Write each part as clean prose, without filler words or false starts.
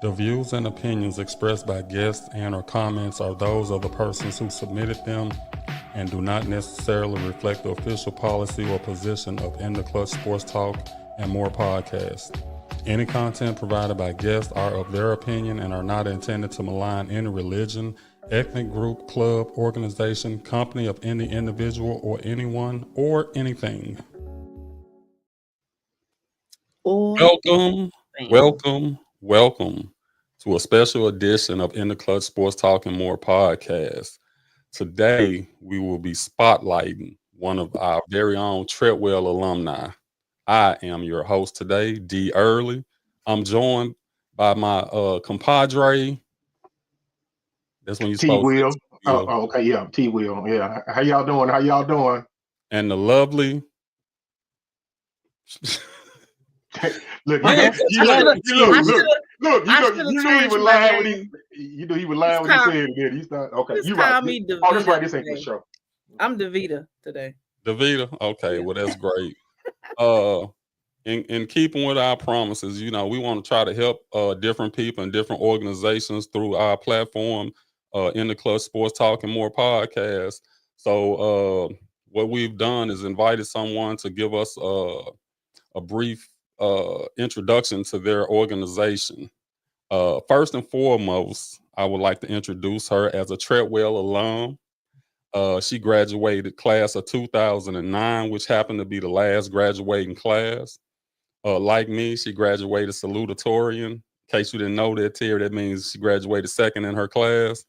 The views and opinions expressed by guests and or comments are those of the persons who submitted them and do not necessarily reflect the official policy or position of In the Clutch Sports Talk and More podcast. Any content provided by guests are of their opinion and are not intended to malign any religion, ethnic group, club, organization, company of any individual or anyone or anything. Welcome to a special edition of In the Clutch Sports Talk and More podcast. Today, we will be spotlighting one of our very own Treadwell alumni. I am your host today, D. Early. I'm joined by my compadre. That's when you T. Will. okay, yeah, T. Will. Yeah. How y'all doing? And the lovely. Look, you knew he was lying when he was lying when he said it. He's not okay. You right. Oh, that's right. This ain't the show. I'm Davita today. Davita, okay, well that's great. In keeping with our promises, we want to try to help different people and different organizations through our platform, In the Clutch Sports Talk and More podcast. So what we've done is invited someone to give us a brief introduction to their organization. First and foremost, I would like to introduce her as a Treadwell alum. She graduated class of 2009, which happened to be the last graduating class. Like me, she graduated salutatorian. In case you didn't know that, Terry, that means she graduated second in her class.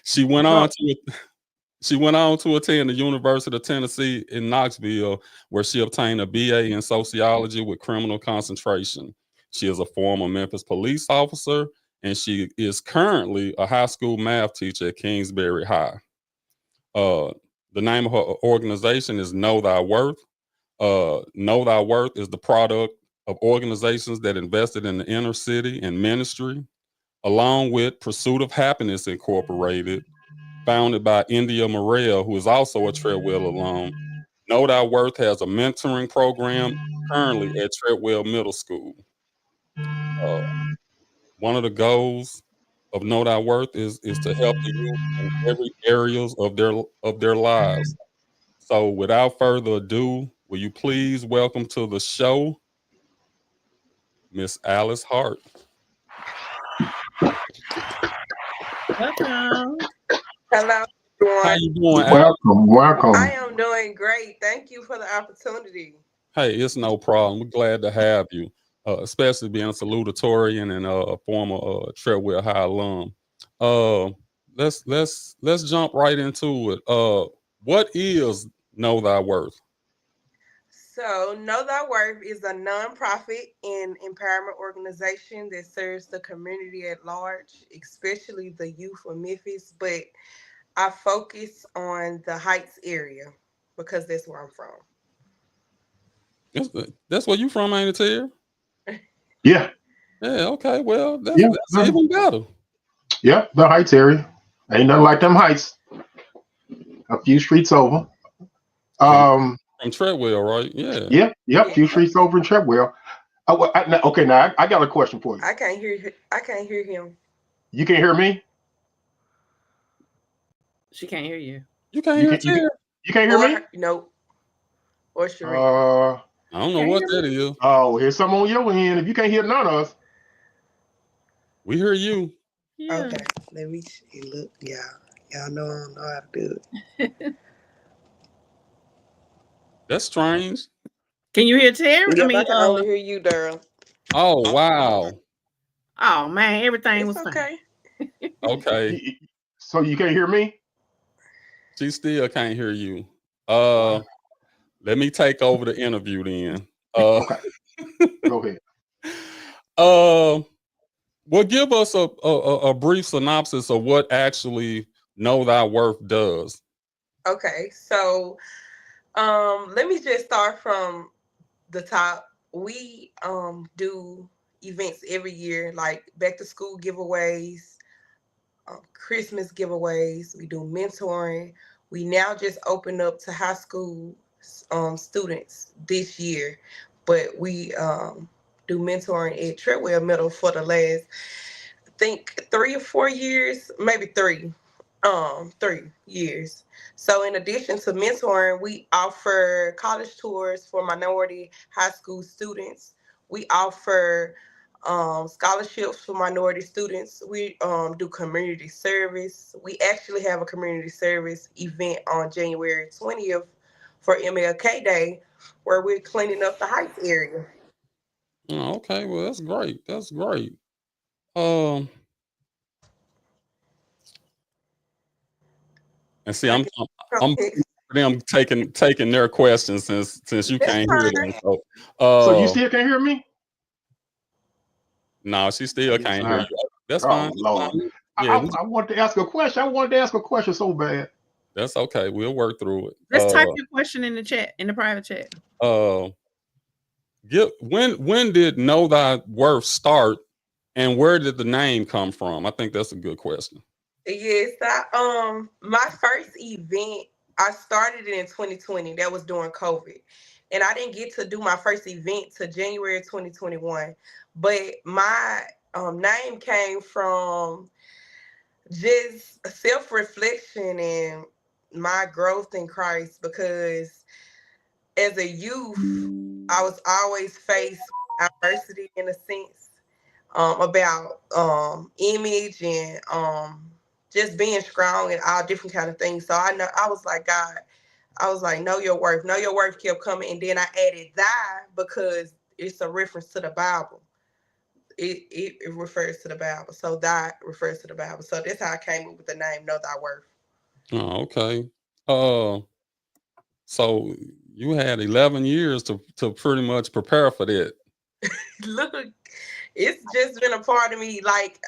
She went on to attend the University of Tennessee in Knoxville, where she obtained a BA in sociology with criminal concentration. She is a former Memphis police officer, and she is currently a high school math teacher at Kingsbury High. The name of her organization is Know Thy Worth. Know Thy Worth is the product of organizations that invested in the inner city and ministry, along with Pursuit of Happiness Incorporated, founded by India Morel, who is also a Treadwell alum. Know Thy Worth has a mentoring program currently at Treadwell Middle School. One of the goals of Know Thy Worth is to help the youth in every areas of their lives. So without further ado, will you please welcome to the show Miss Alyce Hart. Welcome. Hello, everyone. How you doing? Welcome. I am doing great. Thank you for the opportunity. Hey, it's no problem. We're glad to have you, especially being a salutatorian and a former Treadwell High alum. Let's jump right into it. What is Know Thy Worth? So, Know Thy Worth is a nonprofit and empowerment organization that serves the community at large, especially the youth of Memphis. But I focus on the Heights area because that's where I'm from. That's where you from, ain't it, Terry? Yeah. Yeah. Okay. Well, that's even better. Yeah, the Heights area. Ain't nothing like them Heights. A few streets over. From Treadwell, right? Yeah. Yep. A few streets over in Treadwell. Okay, now I got a question for you. I can't hear him. You can't hear me? She can't hear you. You can't hear Terry? You can't hear me? Nope. Or Sheree. I don't know what that is. Oh, here's something on your end. If you can't hear none of us. We hear you. Yeah. Okay. Let me see. Look, y'all know I don't know how to do it. That's strange. Can you hear Terry? Yep, I can only hear you, Daryl. Oh, wow. Oh man, everything was okay. Okay. So you can't hear me? She still can't hear you. Let me take over the interview then. Okay. Go ahead. Well, give us a brief synopsis of what actually Know Thy Worth does. Okay, so let me just start from the top. We do events every year, like back to school giveaways, Christmas giveaways. We do mentoring. We now just opened up to high school students this year, but we do mentoring at Treadwell Middle for the last, I think 3 or 4 years, maybe 3. 3 years. So in addition to mentoring, we offer college tours for minority high school students. We offer scholarships for minority students. We do community service. We actually have a community service event on January 20th for MLK Day, where we're cleaning up the Heights area. Oh, okay, well that's great. That's great. And see, I'm taking their questions since you can't hear them. So you still can't hear me? No, she still can't hear you. That's fine. Lord. Yeah, I wanted to ask a question. I wanted to ask a question so bad. That's okay. We'll work through it. Let's type your question in the chat, in the private chat. When did Know Thy Worth start, and where did the name come from? I think that's a good question. Yes, my first event, I started it in 2020. That was during COVID. And I didn't get to do my first event to January 2021. But my name came from just self-reflection and my growth in Christ, because as a youth, I was always faced with adversity in a sense, about image and just being strong and all different kind of things. So I was like, God, I was like, know your worth. Know your worth kept coming. And then I added thy because it's a reference to the Bible. It refers to the Bible. So thy refers to the Bible. So that's how I came up with the name Know Thy Worth. Oh, okay. So you had 11 years to pretty much prepare for that. Look, it's just been a part of me, like,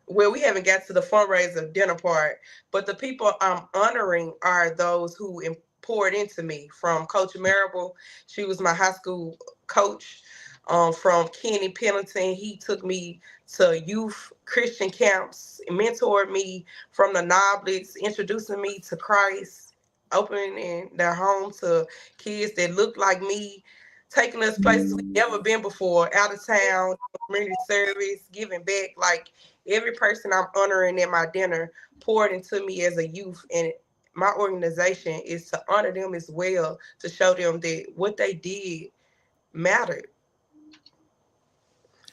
we haven't got to the fundraiser dinner part, but the people I'm honoring are those who poured into me. From Coach Marable, she was my high school coach. From Kenny Pennington, he took me to youth Christian camps, mentored me from the Noblets, introducing me to Christ, opening their home to kids that look like me, taking us places we've never been before, out of town, community service, giving back. Like, every person I'm honoring at my dinner poured into me as a youth, and my organization is to honor them as well, to show them that what they did mattered.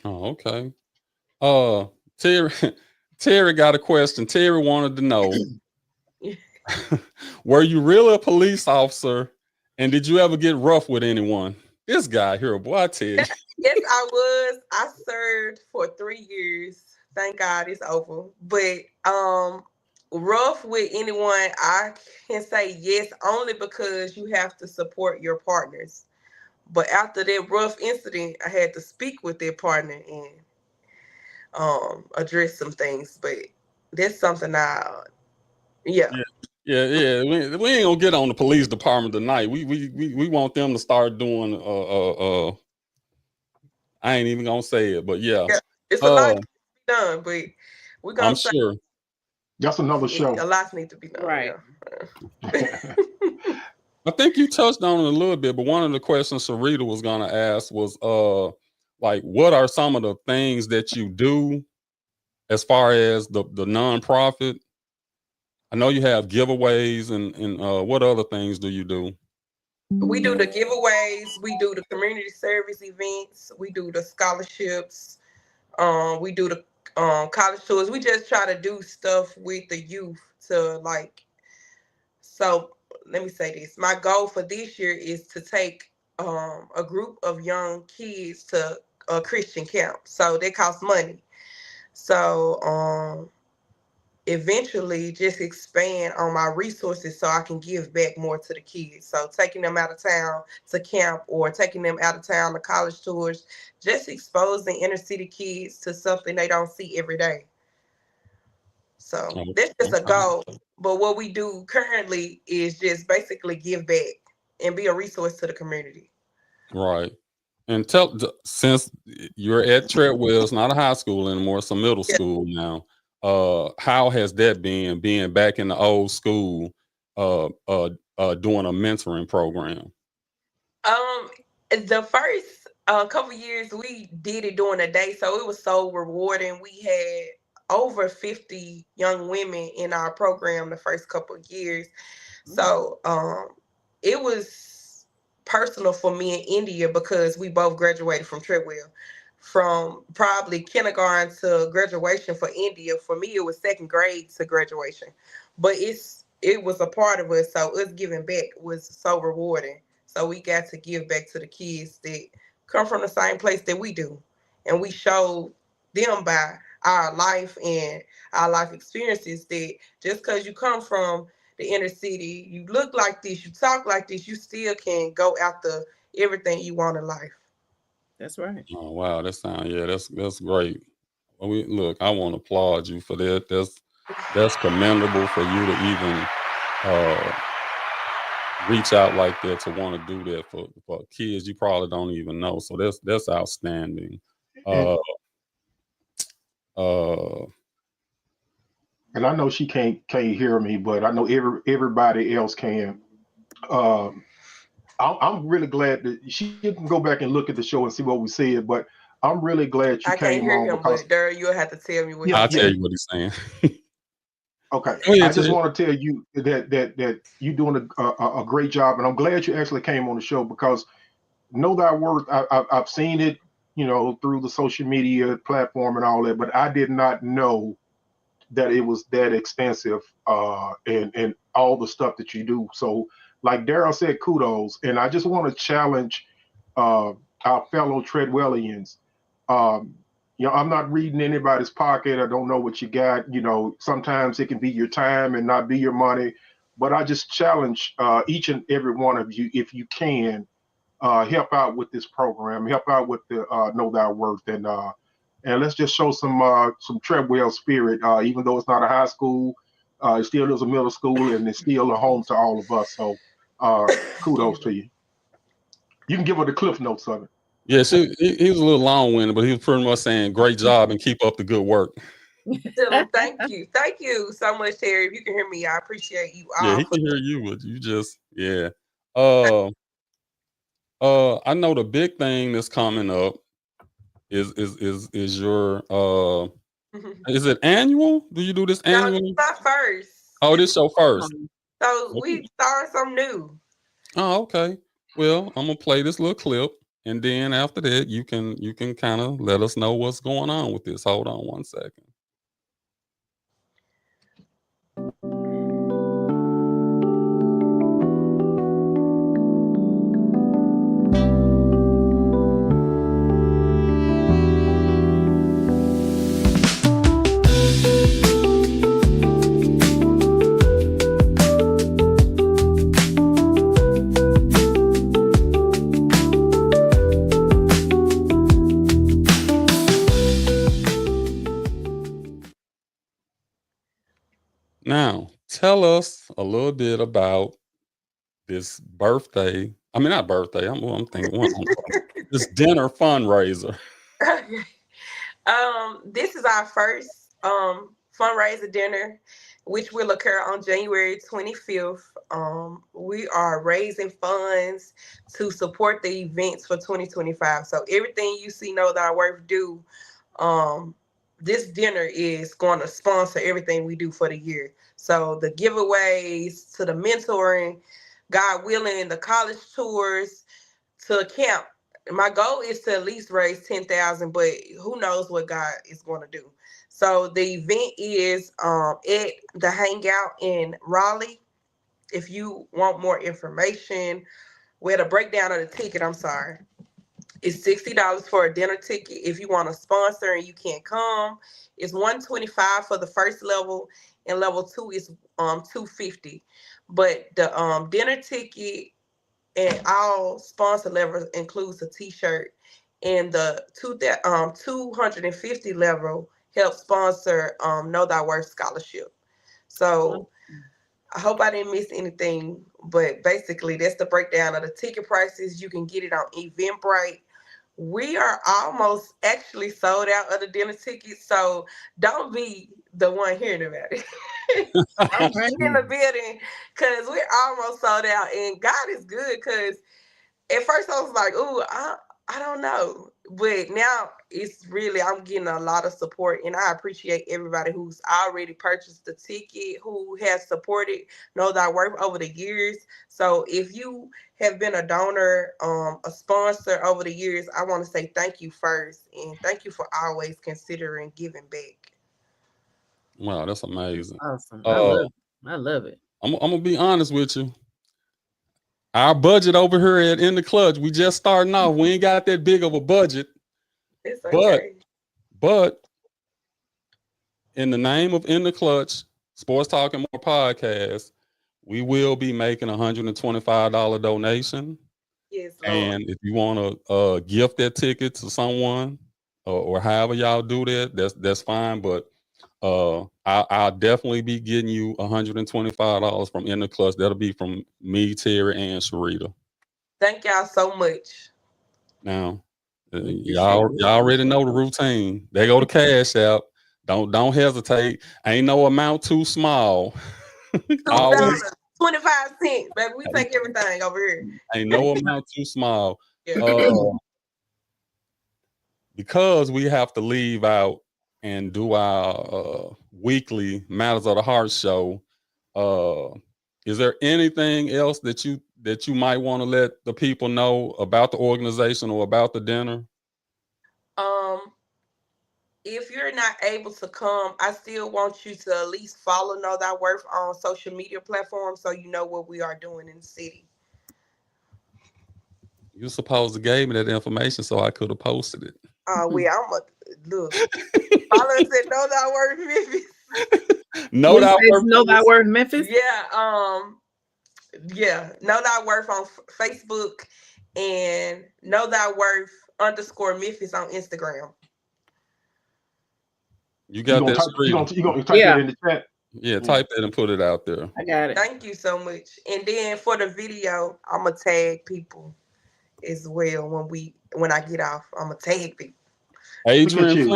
Oh, okay. Terry got a question. Terry wanted to know, were you really a police officer, and did you ever get rough with anyone? This guy here, boy, I tell you. Yes, I was. I served for 3 years. Thank God it's over. But rough with anyone, I can say yes, only because you have to support your partners. But after that rough incident, I had to speak with their partner and address some things. But that's something yeah. We ain't gonna get on the police department tonight. We want them to start doing I ain't even gonna say it, but yeah. It's a lot to be done, but we're gonna I'm sure that's another show. A lot needs to be done. Right. Yeah. I think you touched on it a little bit, but one of the questions Sarita was gonna ask was like, what are some of the things that you do as far as the nonprofit? I know you have giveaways and what other things do you do? We do the giveaways, we do the community service events, we do the scholarships, we do the college tours. We just try to do stuff with the youth to, like, so let me say this. My goal for this year is to take a group of young kids to a Christian camp. So that costs money. So eventually just expand on my resources so I can give back more to the kids. So taking them out of town to camp, or taking them out of town to college tours, just exposing inner city kids to something they don't see every day. So that's just a goal. But what we do currently is just basically give back and be a resource to the community. Right. And since you're at Treadwell, it's not a high school anymore, it's a middle school now. How has that been, being back in the old school, doing a mentoring program? The first a couple years we did it during the day, so it was so rewarding. We had over 50 young women in our program the first couple of years. So it was personal for me in India because we both graduated from Treadwell. From probably kindergarten to graduation for India, for me it was second grade to graduation. But it was a part of us, so us giving back was so rewarding. So we got to give back to the kids that come from the same place that we do. And we show them by our life and our life experiences that just because you come from the inner city, you look like this, you talk like this, you still can go after everything you want in life. That's right. Oh wow, that's great. Well, look, I want to applaud you for that. That's commendable for you to even reach out like that, to want to do that for kids you probably don't even know. So that's outstanding. And I know she can't hear me, but I know everybody else can. I'm really glad that she can go back and look at the show and see what we said, but I'm really glad you I can't came hear on him, because but Daryl, you'll have to tell me what I'll tell you what he's saying. okay. Go ahead, I just Ted. want to tell you that you're doing a great job, and I'm glad you actually came on the show because know thy worth. I've seen it, through the social media platform and all that, but I did not know that it was that extensive, and all the stuff that you do. So, like Daryl said, kudos, and I just want to challenge our fellow Treadwellians. I'm not reading anybody's pocket. I don't know what you got. Sometimes it can be your time and not be your money. But I just challenge each and every one of you, if you can, help out with this program, help out with the Know Thy Worth, and let's just show some Treadwell spirit. Even though it's not a high school, it still is a middle school, and it's still a home to all of us. So kudos to you. You can give her the cliff notes of it. Yeah, he was a little long-winded, but he was pretty much saying, "Great job and keep up the good work." Thank you so much, Terry. If you can hear me, I appreciate you all. Yeah, he can hear you, but you just I know the big thing that's coming up is your is it annual? Do you do this No, annually? it's not first. Oh, this your first. So Okay. we started something new. Oh, okay. Well, I'm gonna play this little clip, and then after that, you can kind of let us know what's going on with this. Hold on one second. Now, tell us a little bit about this birthday. I mean, not birthday. I'm thinking this dinner fundraiser. This is our first fundraiser dinner, which will occur on January 25th. We are raising funds to support the events for 2025. So everything you see Know Thy Worth do, this dinner is going to sponsor everything we do for the year. So the giveaways to the mentoring, God willing, the college tours to camp. My goal is to at least raise 10,000, but who knows what God is going to do. So the event is at the Hangout in Raleigh. If you want more information, the breakdown of the ticket, it's $60 for a dinner ticket. If you want to sponsor and you can't come, it's $125 for the first level, and level 2 is $250. But the dinner ticket and all sponsor levels includes a t-shirt, and the 250 level helps sponsor Know Thy Worth scholarship. So I hope I didn't miss anything, but basically that's the breakdown of the ticket prices. You can get it on Eventbrite. We are almost actually sold out of the dinner tickets, so don't be the one hearing about it. In the building, because we're almost sold out, and God is good. Because at first I was like, "Ooh, I don't know, but now it's really, I'm getting a lot of support, and I appreciate everybody who's already purchased the ticket, who has supported Know Thy Worth over the years. So if you have been a donor, a sponsor over the years, I want to say thank you first, and thank you for always considering giving back. Wow, that's amazing. Awesome. Uh, I love it. I'm gonna be honest with you. Our budget over here at In the Clutch, we just starting off. We ain't got that big of a budget, It's but okay. in the name of In the Clutch, Sports Talking More podcast, we will be making $125 donation. Yes, Lord. And if you want to gift that ticket to someone or however y'all do that, that's fine. But I'll definitely be getting you $125 from In the Clutch. That'll be from me, Terry, and Sharita. Thank y'all so much. Now, y'all already know the routine. They go to Cash App. Don't hesitate. Ain't no amount too small. $2, 25 cents, baby. We take everything over here. Ain't no amount too small. Yeah. Because we have to leave out and do our weekly Matters of the Heart show. Is there anything else that you might want to let the people know about the organization or about the dinner? If you're not able to come, I still want you to at least follow Know Thy Worth on social media platforms so you know what we are doing in the city. You supposed to gave me that information so I could have posted it. Look. Follow us at Know Thy Worth Memphis. Know Thy Worth Memphis. Yeah. Know Thy Worth on Facebook and Know Thy Worth _Memphis on Instagram. You got that? You gonna type that in the chat? Yeah, type that and put it out there. I got it. Thank you so much. And then for the video, I'm gonna tag people as well when I get off. I'm gonna tag people. Adrian,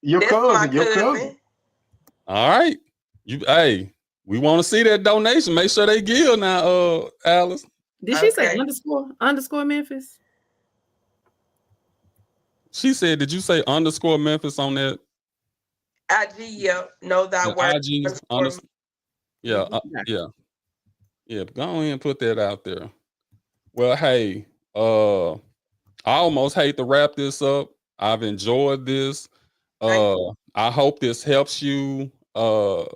your cousin. All right, we want to see that donation. Make sure they give now, Alyce. Did she say __ Memphis? She said, did you say _ Memphis on that? IG, Know Thy Worth. Yeah. Go ahead and put that out there. Well, hey, I almost hate to wrap this up. I've enjoyed this. I hope this helps you to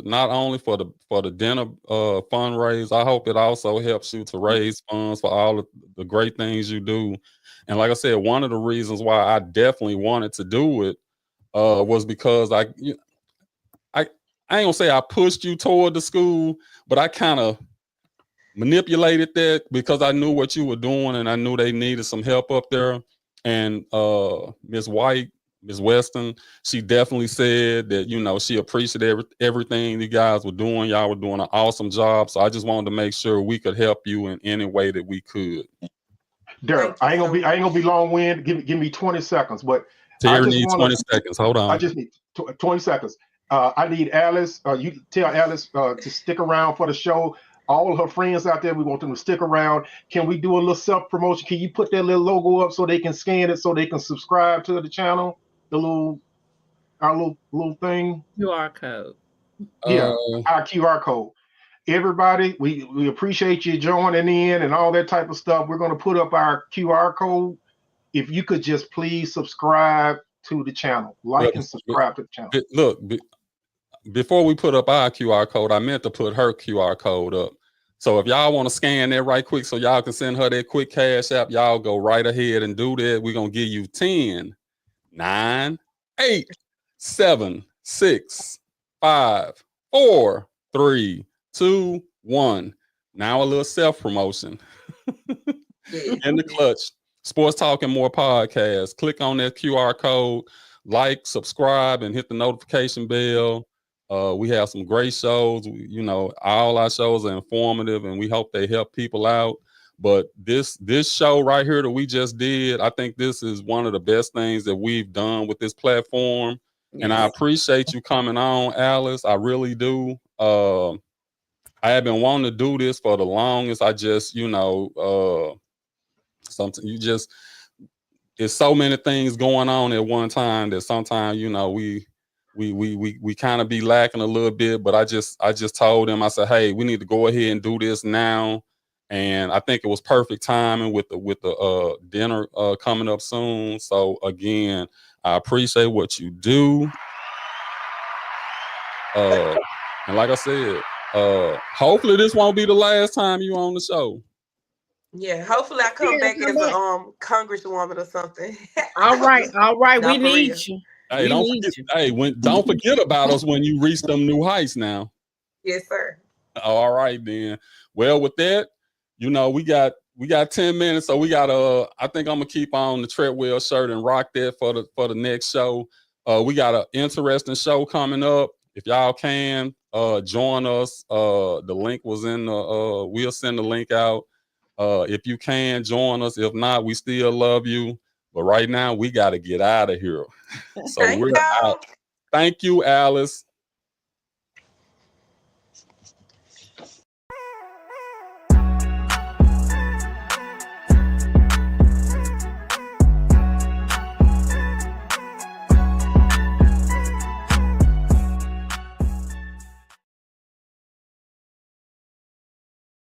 not only for the dinner fundraise. I hope it also helps you to raise funds for all of the great things you do. And like I said, one of the reasons why I definitely wanted to do it was because I ain't gonna say I pushed you toward the school, but I kind of manipulated that because I knew what you were doing and I knew they needed some help up there. And Miss Weston, she definitely said that, she appreciated everything you guys were doing. Y'all were doing an awesome job. So I just wanted to make sure we could help you in any way that we could. Derek, I ain't gonna be long-winded. Give me 20 seconds, but Terry needs 20 seconds. Hold on. I just need 20 seconds. I need Alyce. You tell Alyce to stick around for the show. All of her friends out there, we want them to stick around. Can we do a little self-promotion? Can you put that little logo up so they can scan it, so they can subscribe to the channel? Our little thing. QR code. Yeah, our QR code. Everybody, we appreciate you joining in and all that type of stuff. We're going to put up our QR code. If you could just please subscribe to the channel, and subscribe to the channel. Look, before we put up our QR code, I meant to put her QR code up. So if y'all want to scan that right quick so y'all can send her that quick Cash App, y'all go right ahead and do that. We're going to give you 10, 9, 8, 7, 6, 5, 4, 3, 2, 1. Now a little self-promotion. In the Clutch, Sports Talking More podcast. Click on that QR code, like, subscribe, and hit the notification bell. We have some great shows. All our shows are informative, and we hope they help people out. But this show right here that we just did, I think this is one of the best things that we've done with this platform. Yes. And I appreciate you coming on, Alyce. I really do. I have been wanting to do this for the longest. I just, Something you just, it's so many things going on at one time that sometimes, you know, we kind of be lacking a little bit. But I just told them, I said, hey, we need to go ahead and do this now. And I think it was perfect timing with the dinner coming up soon. So again, I appreciate what you do. And like I said, hopefully this won't be the last time you on the show. Yeah, hopefully I come back as a congresswoman or something. All right. No, We for need real. you. Hey, We don't need forget. you. Hey, don't forget about us when you reach them new heights. Now. Yes, sir. All right, then. Well, with that, you know, we got 10 minutes, so we got I think I'm gonna keep on the Treadwell shirt and rock that for the next show. We got an interesting show coming up. If y'all can join us, the link was in the we'll send the link out. If you can join us, if not, we still love you. But right now we got to get out of here. So Thank we're y'all. out. Thank you, Alyce.